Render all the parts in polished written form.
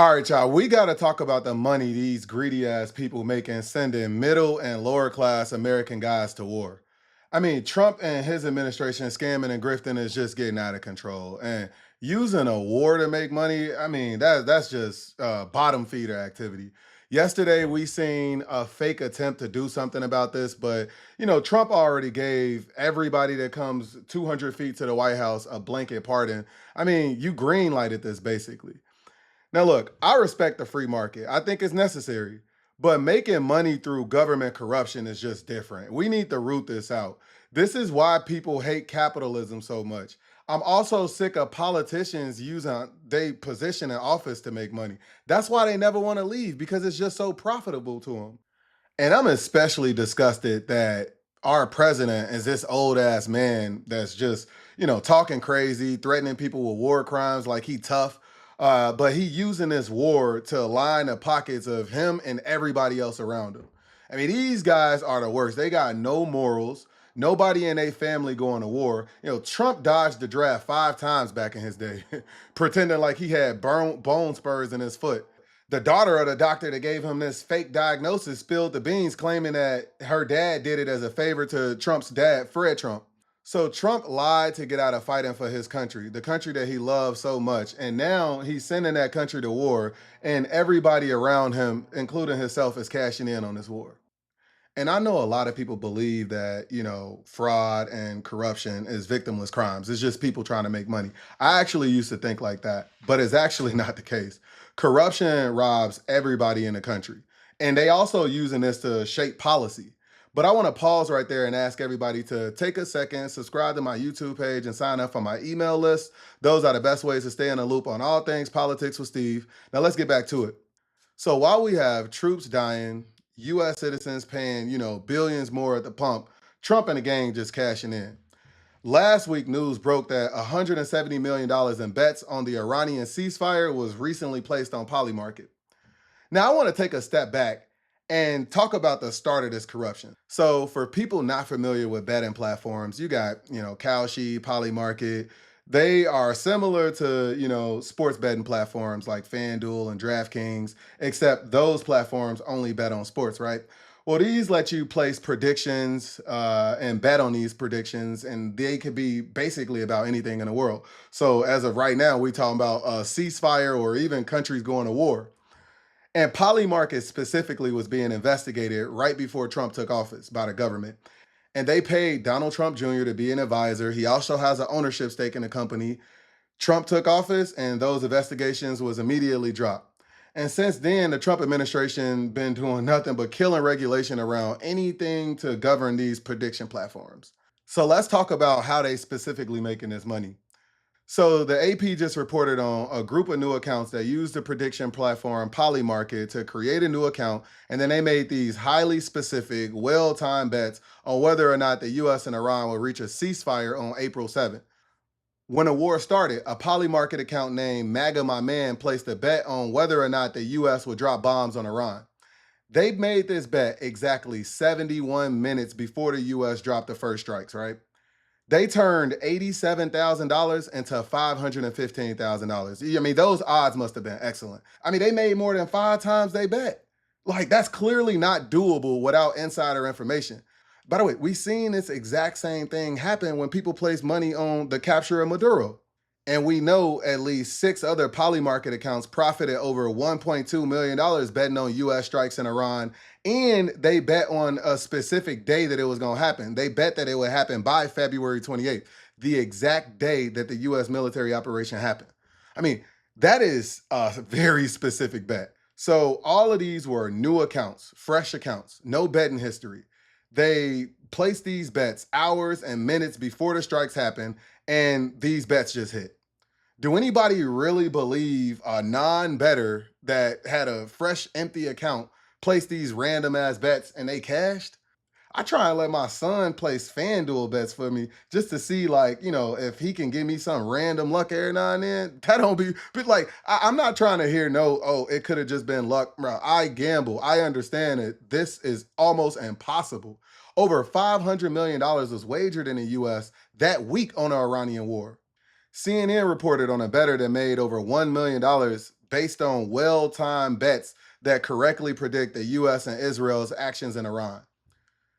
All right, y'all. We got to talk about the money these greedy ass people making sending middle and lower class American guys to war. I mean, Trump and his administration scamming and grifting is just getting out of control. And using a war to make money, I mean, that's just bottom feeder activity. Yesterday, we seen a fake attempt to do something about this, but Trump already gave everybody that comes 200 feet to the White House a blanket pardon. I mean, you green lighted this basically. Now, look, I respect the free market. I think it's necessary, but making money through government corruption is just different. We need to root this out. This is why people hate capitalism so much. I'm also sick of politicians using their position in office to make money. That's why they never want to leave because it's just so profitable to them. And I'm especially disgusted that our president is this old ass man that's just, talking crazy, threatening people with war crimes like he tough. But he using this war to line the pockets of him and everybody else around him. I mean, these guys are the worst. They got no morals. Nobody in their family going to war. Trump dodged the draft 5 times back in his day, pretending like he had bone spurs in his foot. The daughter of the doctor that gave him this fake diagnosis spilled the beans, claiming that her dad did it as a favor to Trump's dad, Fred Trump. So Trump lied to get out of fighting for his country, the country that he loves so much. And now he's sending that country to war, and everybody around him, including himself, is cashing in on this war. And I know a lot of people believe that, fraud and corruption is victimless crimes. It's just people trying to make money. I actually used to think like that, but it's actually not the case. Corruption robs everybody in the country. And they also using this to shape policy. But I want to pause right there and ask everybody to take a second, subscribe to my YouTube page, and sign up for my email list. Those are the best ways to stay in the loop on all things politics with Steve. Now let's get back to it. So while we have troops dying, US citizens paying, billions more at the pump, Trump and the gang just cashing in. Last week, news broke that $170 million in bets on the Iranian ceasefire was recently placed on Polymarket. Now, I want to take a step back and talk about the start of this corruption. So, for people not familiar with betting platforms, you got, Kalshi, Polymarket. They are similar to, sports betting platforms like FanDuel and DraftKings, except those platforms only bet on sports, right? Well, these let you place predictions and bet on these predictions, and they could be basically about anything in the world. So, as of right now, we're talking about a ceasefire or even countries going to war. And Polymarket specifically was being investigated right before Trump took office by the government. And they paid Donald Trump Jr. to be an advisor. He also has an ownership stake in the company. Trump took office and those investigations was immediately dropped. And since then, the Trump administration been doing nothing but killing regulation around anything to govern these prediction platforms. So let's talk about how they specifically making this money. So the AP just reported on a group of new accounts that used the prediction platform Polymarket to create a new account, and then they made these highly specific, well-timed bets on whether or not the US and Iran will reach a ceasefire on April 7th. When the war started, a Polymarket account named MAGA My Man placed a bet on whether or not the US would drop bombs on Iran. They made this bet exactly 71 minutes before the US dropped the first strikes, right? They turned $87,000 into $515,000. I mean, those odds must have been excellent. I mean, they made more than 5 times they bet. Like, that's clearly not doable without insider information. By the way, we've seen this exact same thing happen when people place money on the capture of Maduro. And we know at least 6 other Polymarket accounts profited over $1.2 million betting on US strikes in Iran. And they bet on a specific day that it was going to happen. They bet that it would happen by February 28th, the exact day that the US military operation happened. I mean, that is a very specific bet. So all of these were new accounts, fresh accounts, no betting history. They placed these bets hours and minutes before the strikes happened, and these bets just hit. Do anybody really believe a non-better that had a fresh, empty account placed these random ass bets and they cashed? I try and let my son place FanDuel bets for me just to see, like, if he can give me some random luck every now and then. That don't be, but like, I'm not trying to hear no, oh, it could have just been luck. Bro, I gamble. I understand it. This is almost impossible. Over $500 million was wagered in the US that week on the Iranian war. CNN reported on a bettor that made over $1 million based on well-timed bets that correctly predict the US and Israel's actions in Iran.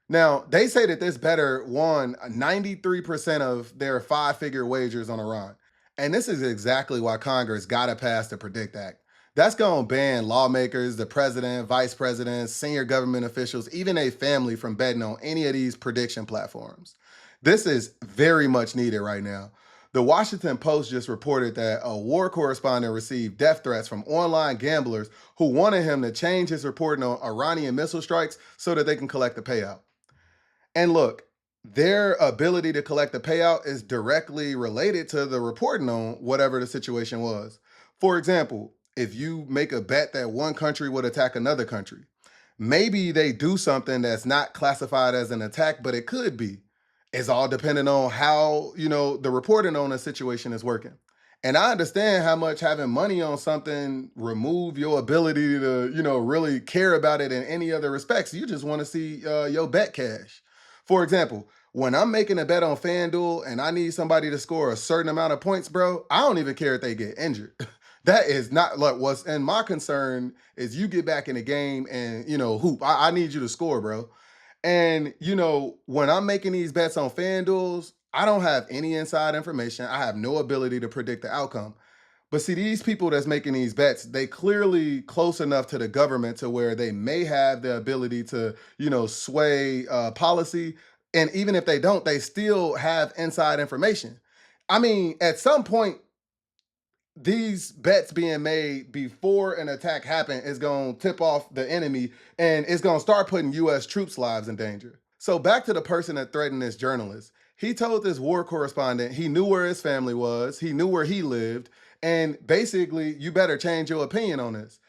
Now, they say that this bettor won 93% of their five-figure wagers on Iran. And this is exactly why Congress got to pass the Predict Act. That's going to ban lawmakers, the president, vice presidents, senior government officials, even a family from betting on any of these prediction platforms. This is very much needed right now. The Washington Post just reported that a war correspondent received death threats from online gamblers who wanted him to change his reporting on Iranian missile strikes so that they can collect the payout. And look, their ability to collect the payout is directly related to the reporting on whatever the situation was. For example, if you make a bet that one country would attack another country, maybe they do something that's not classified as an attack, but it could be. It's all depending on how, the reporting on a situation is working. And I understand how much having money on something remove your ability to, really care about it in any other respects. You just want to see your bet cash. For example, when I'm making a bet on FanDuel and I need somebody to score a certain amount of points, bro, I don't even care if they get injured. That is not like what's in my concern is you get back in the game and, hoop. I need you to score, bro. And, when I'm making these bets on FanDuels, I don't have any inside information. I have no ability to predict the outcome. But see, these people that's making these bets, they clearly close enough to the government to where they may have the ability to, sway policy. And even if they don't, they still have inside information. I mean, at some point, these bets being made before an attack happened is going to tip off the enemy and it's going to start putting U.S. troops' lives in danger. So back to the person that threatened this journalist. He told this war correspondent he knew where his family was, he knew where he lived, and basically, you better change your opinion on this.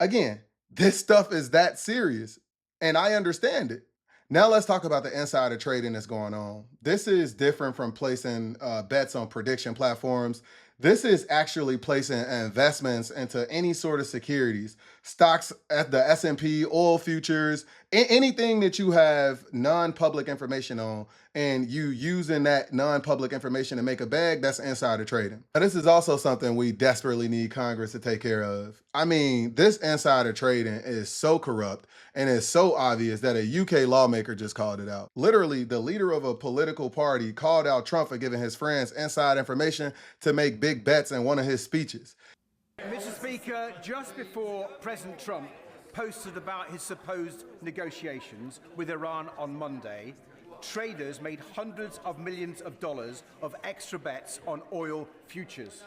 Again, this stuff is that serious, and I understand it. Now let's talk about the insider trading that's going on. This is different from placing bets on prediction platforms. This is actually placing investments into any sort of securities, stocks at the S&P, oil futures, anything that you have non-public information on, and you using that non-public information to make a bag, that's insider trading. Now, this is also something we desperately need Congress to take care of. I mean, this insider trading is so corrupt and it's so obvious that a UK lawmaker just called it out. Literally, the leader of a political party called out Trump for giving his friends inside information to make big bets in one of his speeches. Mr. Speaker, just before President Trump posted about his supposed negotiations with Iran on Monday, traders made hundreds of millions of dollars of extra bets on oil futures.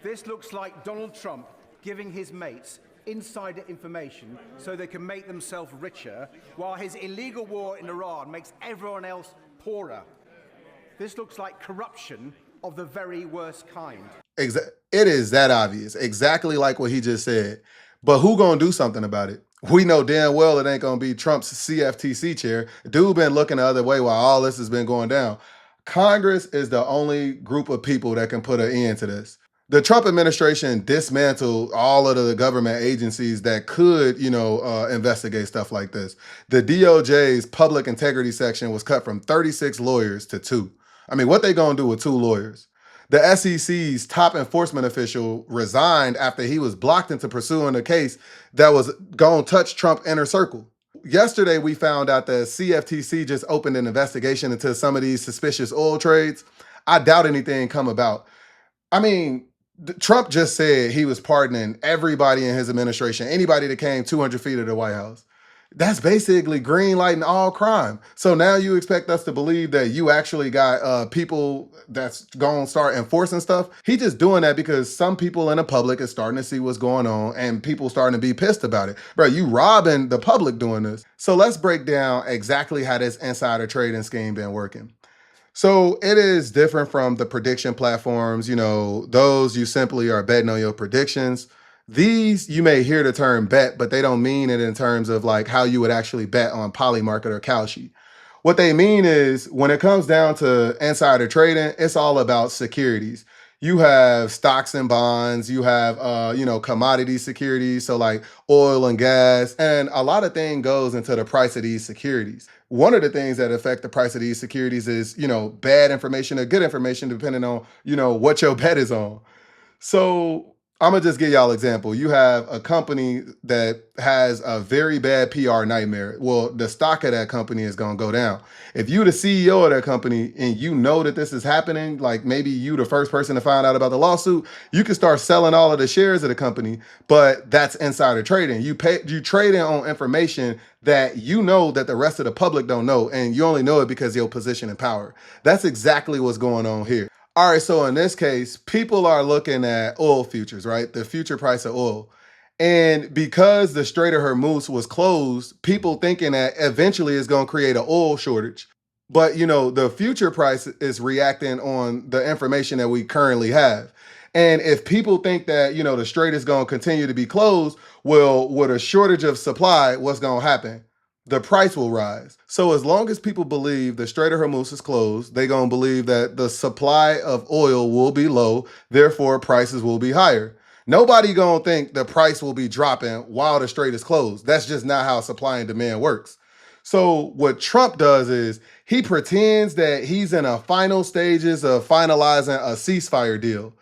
This looks like Donald Trump giving his mates insider information so they can make themselves richer, while his illegal war in Iran makes everyone else poorer. This looks like corruption of the very worst kind. It is that obvious, exactly like what he just said. But who gonna do something about it? We know damn well it ain't gonna be Trump's CFTC chair. Dude been looking the other way while all this has been going down. Congress is the only group of people that can put an end to this. The Trump administration dismantled all of the government agencies that could, investigate stuff like this. The DOJ's public integrity section was cut from 36 lawyers to 2. I mean, what they gonna do with 2 lawyers? The SEC's top enforcement official resigned after he was blocked into pursuing a case that was going to touch Trump inner circle. Yesterday, we found out that CFTC just opened an investigation into some of these suspicious oil trades. I doubt anything come about. I mean, Trump just said he was pardoning everybody in his administration, anybody that came 200 feet of the White House. That's basically green lighting all crime. So now you expect us to believe that you actually got people that's going to start enforcing stuff? He just doing that because some people in the public is starting to see what's going on and people starting to be pissed about it. Bro, you robbing the public doing this. So let's break down exactly how this insider trading scheme been working. So it is different from the prediction platforms. Those you simply are betting on your predictions. These, you may hear the term bet, but they don't mean it in terms of like how you would actually bet on Polymarket or Kalshi. What they mean is when it comes down to insider trading, it's all about securities. You have stocks and bonds, you have, commodity securities. So like oil and gas, and a lot of things goes into the price of these securities. One of the things that affect the price of these securities is, bad information or good information, depending on, what your bet is on. So I'm gonna just give y'all an example. You have a company that has a very bad PR nightmare. Well, the stock of that company is gonna go down. If you the CEO of that company and you know that this is happening, like maybe you the first person to find out about the lawsuit, you can start selling all of the shares of the company. But that's insider trading. You trading on information that you know that the rest of the public don't know, and you only know it because of your position and power. That's exactly what's going on here. All right, so in this case, people are looking at oil futures, right? The future price of oil. And because the Strait of Hormuz was closed, people thinking that eventually it's going to create an oil shortage. But, the future price is reacting on the information that we currently have. And if people think that, the strait is going to continue to be closed, well, with a shortage of supply, what's going to happen? The price will rise. So as long as people believe the Strait of Hormuz is closed, they're going to believe that the supply of oil will be low, therefore prices will be higher. Nobody going to think the price will be dropping while the strait is closed. That's just not how supply and demand works. So what Trump does is he pretends that he's in a final stages of finalizing a ceasefire deal.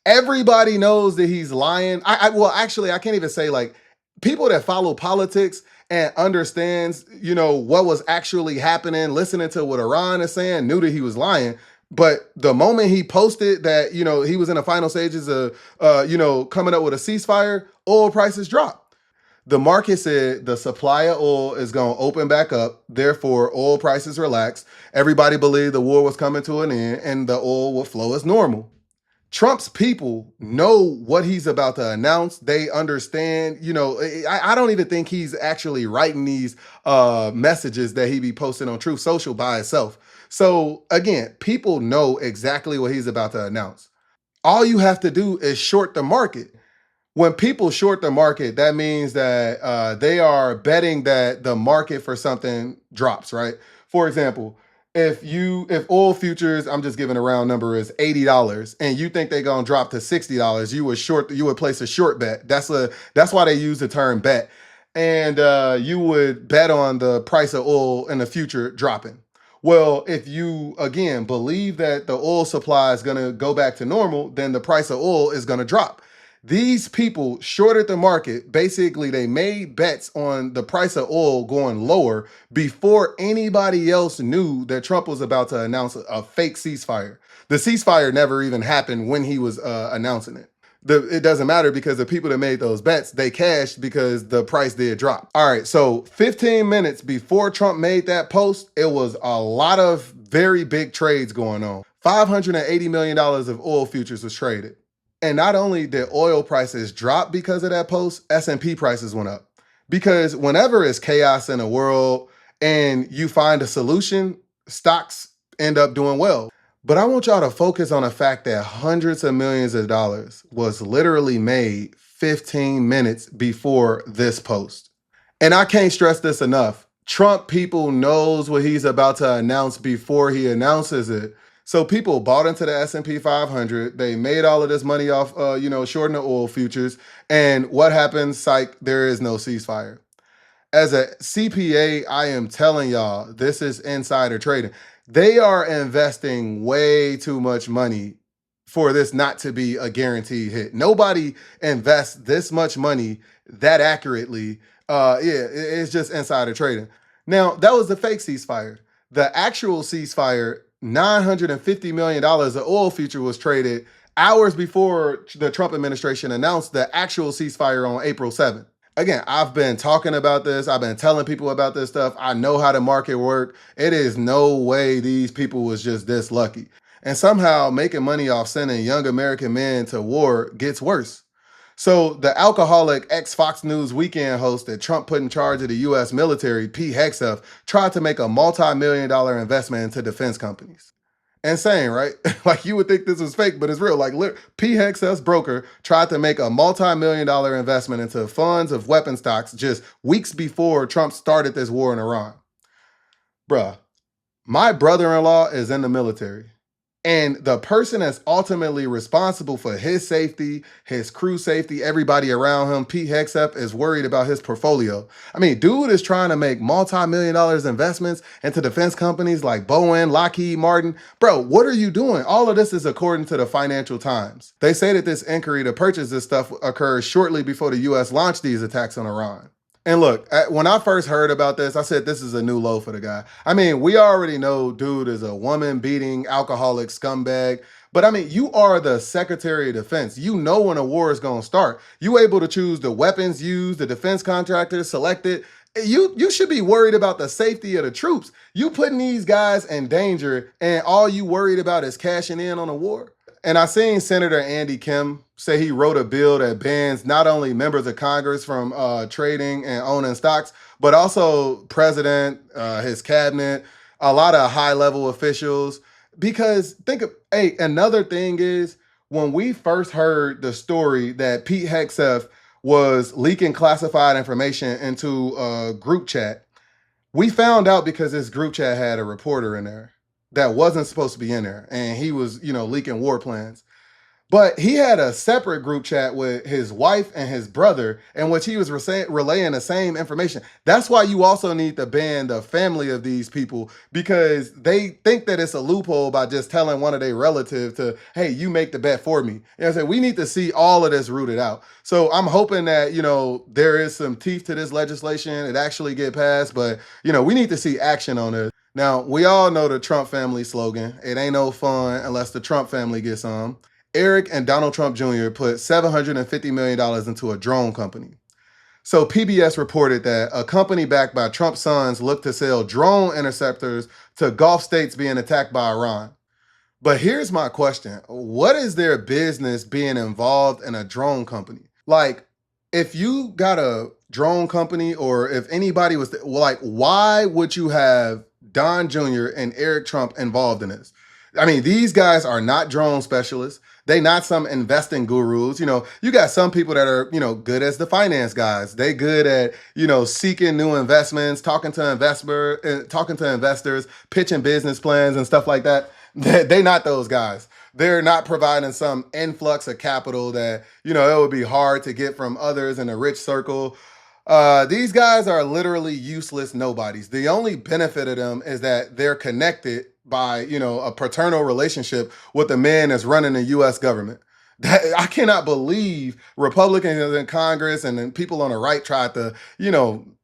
Everybody knows that he's lying. Well, actually, I can't even say, like, people that follow politics and understands, what was actually happening, listening to what Iran is saying, knew that he was lying. But the moment he posted that, he was in the final stages of, coming up with a ceasefire, oil prices dropped. The market said the supply of oil is going to open back up. Therefore, oil prices relaxed. Everybody believed the war was coming to an end and the oil would flow as normal. Trump's people know what he's about to announce. They understand, I don't even think he's actually writing these messages that he be posting on Truth Social by himself. So again, people know exactly what he's about to announce. All you have to do is short the market. When people short the market, that means that they are betting that the market for something drops, right? For example, if oil futures, I'm just giving a round number, is $80 and you think they're gonna drop to $60, you would place a short bet. That's why they use the term bet. And you would bet on the price of oil in the future dropping. Well, if you again believe that the oil supply is gonna go back to normal, then the price of oil is gonna drop. These people shorted the market. Basically, they made bets on the price of oil going lower before anybody else knew that Trump was about to announce a fake ceasefire. The ceasefire never even happened when he was announcing it. It doesn't matter because the people that made those bets, they cashed because the price did drop. All right, so 15 minutes before Trump made that post, it was a lot of very big trades going on. $580 million of oil futures was traded. And not only did oil prices drop because of that post, S&P prices went up. Because whenever it's chaos in the world and you find a solution, stocks end up doing well. But I want y'all to focus on the fact that hundreds of millions of dollars was literally made 15 minutes before this post. And I can't stress this enough. Trump people knows what he's about to announce before he announces it. So people bought into the S&P 500. They made all of this money off, shorting the oil futures. And what happens? Psych, there is no ceasefire. As a CPA, I am telling y'all, this is insider trading. They are investing way too much money for this not to be a guaranteed hit. Nobody invests this much money that accurately. It's just insider trading. Now, that was the fake ceasefire. The actual ceasefire, $950 million of oil future was traded hours before the Trump administration announced the actual ceasefire on April 7th. Again, I've been talking about this. I've been telling people about this stuff. I know how the market works. It is no way these people was just this lucky. And somehow making money off sending young American men to war gets worse. So the alcoholic ex-Fox News weekend host that Trump put in charge of the U.S. military, Pete Hegseth, tried to make a multi-million-dollar investment into defense companies. Insane, right? Like you would think this was fake, but it's real. Like Pete Hegseth's broker tried to make a multi-million-dollar investment into funds of weapon stocks just weeks before Trump started this war in Iran. Bruh, my brother-in-law is in the military. And the person that's ultimately responsible for his safety, his crew safety, everybody around him, Pete Hegseth, is worried about his portfolio. I mean, dude is trying to make multi-million dollars investments into defense companies like Boeing, Lockheed Martin. Bro, what are you doing? All of this is according to the Financial Times. They say that this inquiry to purchase this stuff occurred shortly before the U.S. launched these attacks on Iran. And look, when I first heard about this, I said this is a new low for the guy. I mean, we already know dude is a woman-beating, alcoholic scumbag. But I mean, you are the Secretary of Defense. You know when a war is going to start. You able to choose the weapons used, the defense contractors selected. You should be worried about the safety of the troops. You putting these guys in danger, and all you worried about is cashing in on a war. And I seen Senator Andy Kim say he wrote a bill that bans not only members of Congress from trading and owning stocks, but also president, his cabinet, a lot of high-level officials. Because another thing is when we first heard the story that Pete Hegseth was leaking classified information into a group chat, we found out because this group chat had a reporter in there that wasn't supposed to be in there, and he was, leaking war plans. But he had a separate group chat with his wife and his brother, in which he was relaying the same information. That's why you also need to ban the family of these people, because they think that it's a loophole by just telling one of their relatives to, hey, you make the bet for me. You know what I'm saying? We need to see all of this rooted out. So I'm hoping that, there is some teeth to this legislation. It actually get passed, but, we need to see action on it. Now, we all know the Trump family slogan, it ain't no fun unless the Trump family gets some. Eric and Donald Trump Jr. put $750 million into a drone company. So PBS reported that a company backed by Trump's sons looked to sell drone interceptors to Gulf states being attacked by Iran. But here's my question. What is their business being involved in a drone company? Like, if you got a drone company, or if anybody was, why would you have Don Jr. and Eric Trump involved in this? I mean, these guys are not drone specialists. They not some investing gurus. You got some people that are, good as the finance guys. They good at, seeking new investments, talking to investors, pitching business plans and stuff like that. They not those guys. They're not providing some influx of capital that, it would be hard to get from others in a rich circle. These guys are literally useless nobodies. The only benefit of them is that they're connected by, a paternal relationship with the man that's running the U.S. government. I cannot believe Republicans in Congress and then people on the right tried to,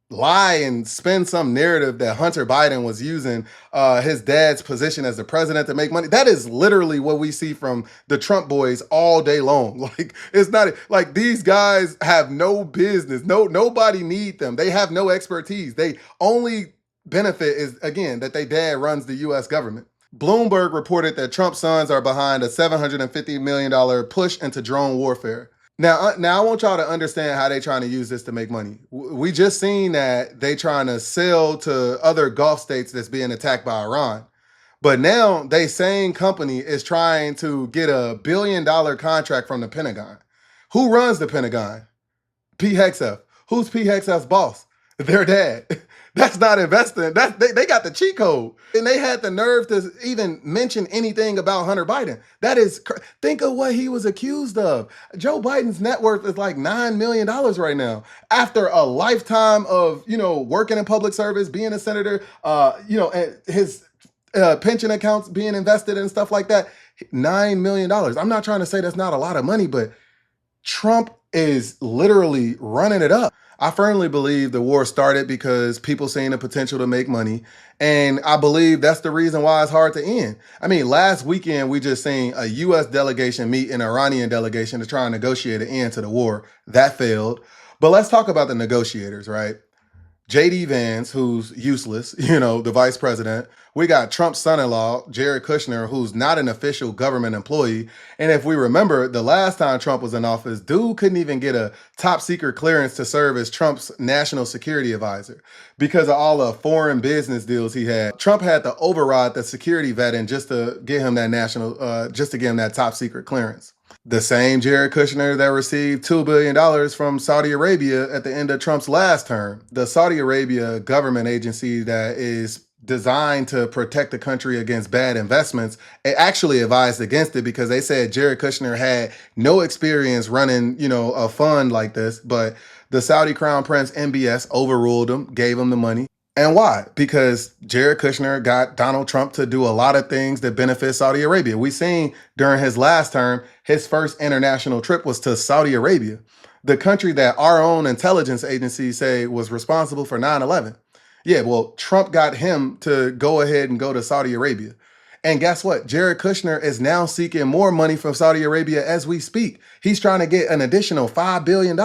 lie and spin some narrative that Hunter Biden was using his dad's position as the president to make money. That is literally what we see from the Trump boys all day long. Like, it's not like these guys have no business. Nobody need them. They have no expertise. They only benefit is, again, that their dad runs the U.S. government. Bloomberg reported that Trump's sons are behind a $750 million push into drone warfare. Now I want y'all to understand how they trying to use this to make money. We just seen that they trying to sell to other Gulf states that's being attacked by Iran. But now they same company is trying to get $1 billion contract from the Pentagon. Who runs the Pentagon? Pete Hegseth. Who's Pete Hegseth's boss? Their dad. That's not investing. They got the cheat code. And they had the nerve to even mention anything about Hunter Biden. Think of what he was accused of. Joe Biden's net worth is like $9 million right now. After a lifetime of, working in public service, being a senator, and his pension accounts being invested and stuff like that, $9 million. I'm not trying to say that's not a lot of money, but Trump is literally running it up. I firmly believe the war started because people seen the potential to make money. And I believe that's the reason why it's hard to end. I mean, last weekend, we just seen a U.S. delegation meet an Iranian delegation to try and negotiate an end to the war. That failed. But let's talk about the negotiators, right? J.D. Vance, who's useless, the vice president. We got Trump's son-in-law, Jared Kushner, who's not an official government employee. And if we remember, the last time Trump was in office, dude couldn't even get a top secret clearance to serve as Trump's national security advisor because of all the foreign business deals he had. Trump had to override the security vetting just to get him that top secret clearance. The same Jared Kushner that received $2 billion from Saudi Arabia at the end of Trump's last term. The Saudi Arabia government agency that is designed to protect the country against bad investments, it actually advised against it because they said Jared Kushner had no experience running, a fund like this. But the Saudi Crown Prince MBS overruled him, gave him the money. And why? Because Jared Kushner got Donald Trump to do a lot of things that benefit Saudi Arabia. We seen during his last term, his first international trip was to Saudi Arabia, the country that our own intelligence agencies say was responsible for 9/11. Yeah, well, Trump got him to go ahead and go to Saudi Arabia. And guess what? Jared Kushner is now seeking more money from Saudi Arabia as we speak. He's trying to get an additional $5 billion.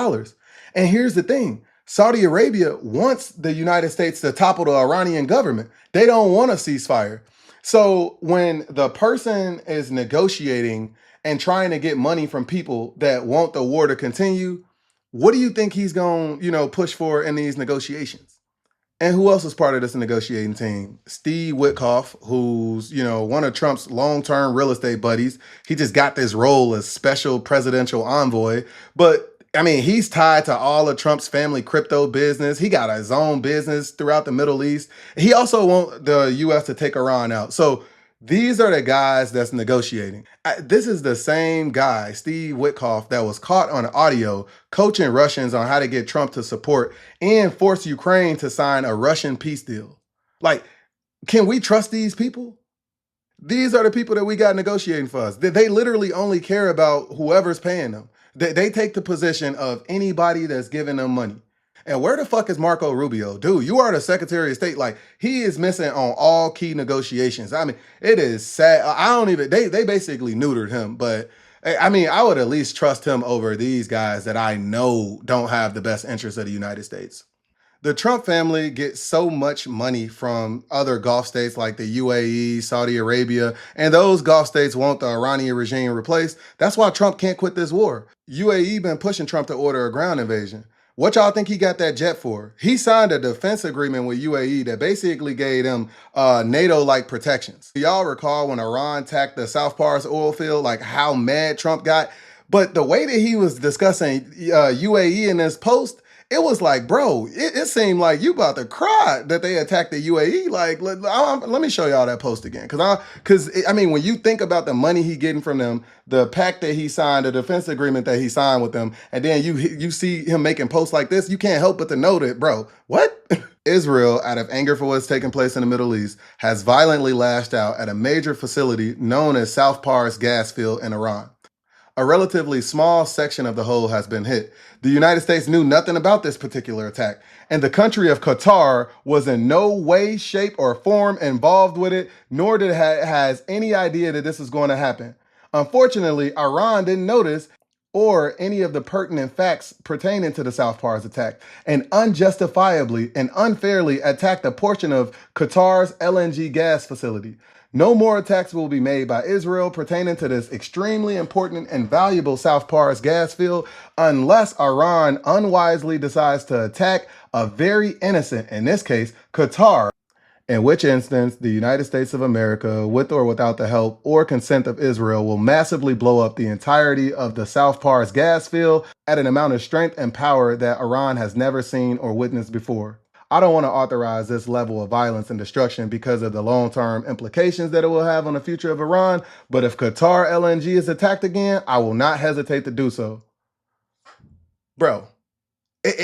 And here's the thing. Saudi Arabia wants the United States to topple the Iranian government. They don't want a ceasefire. So when the person is negotiating and trying to get money from people that want the war to continue, what do you think he's going to, push for in these negotiations? And who else is part of this negotiating team? Steve Witkoff, who's, one of Trump's long-term real estate buddies. He just got this role as special presidential envoy. But I mean, he's tied to all of Trump's family crypto business. He got his own business throughout the Middle East. He also wants the U.S. to take Iran out. So these are the guys that's negotiating. This is the same guy, Steve Witkoff, that was caught on audio coaching Russians on how to get Trump to support and force Ukraine to sign a Russian peace deal. Like, can we trust these people? These are the people that we got negotiating for us. They literally only care about whoever's paying them. They take the position of anybody that's giving them money. And where the fuck is Marco Rubio? Dude, you are the Secretary of State. Like, he is missing on all key negotiations. I mean, it is sad. They basically neutered him. But, I mean, I would at least trust him over these guys that I know don't have the best interests of the United States. The Trump family gets so much money from other Gulf states like the UAE, Saudi Arabia, and those Gulf states want the Iranian regime replaced. That's why Trump can't quit this war. UAE been pushing Trump to order a ground invasion. What y'all think he got that jet for? He signed a defense agreement with UAE that basically gave them NATO-like protections. Y'all recall when Iran attacked the South Pars oil field, like how mad Trump got? But the way that he was discussing UAE in this post, it was like, bro, it seemed like you about to cry that they attacked the UAE. Like, let me show y'all that post again. Because I mean, when you think about the money he getting from them, the pact that he signed, the defense agreement that he signed with them, and then you see him making posts like this, you can't help but to know that, bro, what? Israel, out of anger for what's taking place in the Middle East, has violently lashed out at a major facility known as South Pars gas field in Iran. A relatively small section of the whole has been hit. The United States knew nothing about this particular attack, and the country of Qatar was in no way, shape, or form involved with it, nor did it has any idea that this was going to happen. Unfortunately, Iran didn't notice or any of the pertinent facts pertaining to the South Pars attack, and unjustifiably and unfairly attacked a portion of Qatar's LNG gas facility. No more attacks will be made by Israel pertaining to this extremely important and valuable South Pars gas field unless Iran unwisely decides to attack a very innocent, in this case, Qatar, in which instance the United States of America, with or without the help or consent of Israel, will massively blow up the entirety of the South Pars gas field at an amount of strength and power that Iran has never seen or witnessed before. I don't want to authorize this level of violence and destruction because of the long-term implications that it will have on the future of Iran, but if Qatar LNG is attacked again, I will not hesitate to do so. Bro,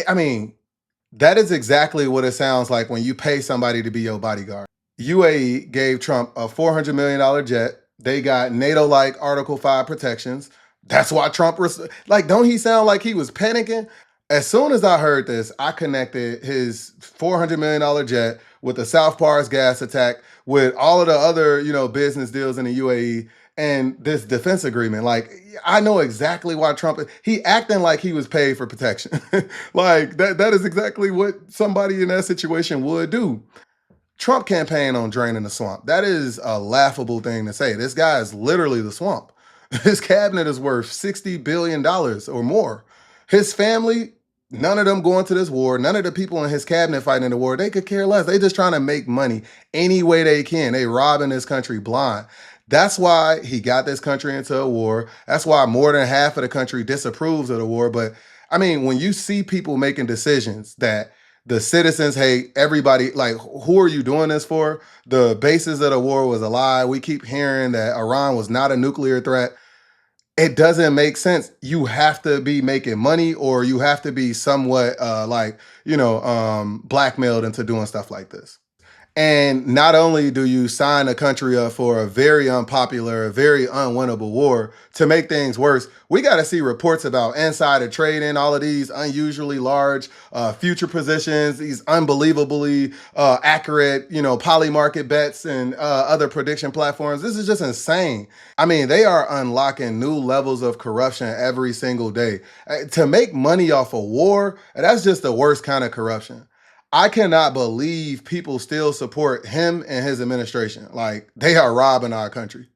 I mean, that is exactly what it sounds like when you pay somebody to be your bodyguard. UAE gave Trump a $400 million jet. They got NATO-like Article 5 protections. That's why Trump was like, don't he sound like he was panicking? As soon as I heard this, I connected his $400 million jet with the South Pars gas attack, with all of the other, business deals in the UAE and this defense agreement. Like, I know exactly why Trump, he acting like he was paid for protection. Like, that is exactly what somebody in that situation would do. Trump campaigned on draining the swamp. That is a laughable thing to say. This guy is literally the swamp. His cabinet is worth $60 billion or more. His family, none of them going to this war. None of the people in his cabinet fighting in the war. They could care less. They just trying to make money any way they can. They robbing this country blind. That's why he got this country into a war. That's why more than half of the country disapproves of the war. But I mean, when you see people making decisions that The citizens hate everybody. Like, who are you doing this for? The basis of the war was a lie. We keep hearing that Iran was not a nuclear threat. It doesn't make sense. You have to be making money, or you have to be somewhat blackmailed into doing stuff like this. And not only do you sign a country up for a very unpopular, very unwinnable war, to make things worse, we got to see reports about insider trading, all of these unusually large future positions, these unbelievably accurate, poly market bets and other prediction platforms. This is just insane. I mean, they are unlocking new levels of corruption every single day. To make money off a war, that's just the worst kind of corruption. I cannot believe people still support him and his administration. Like, they are robbing our country.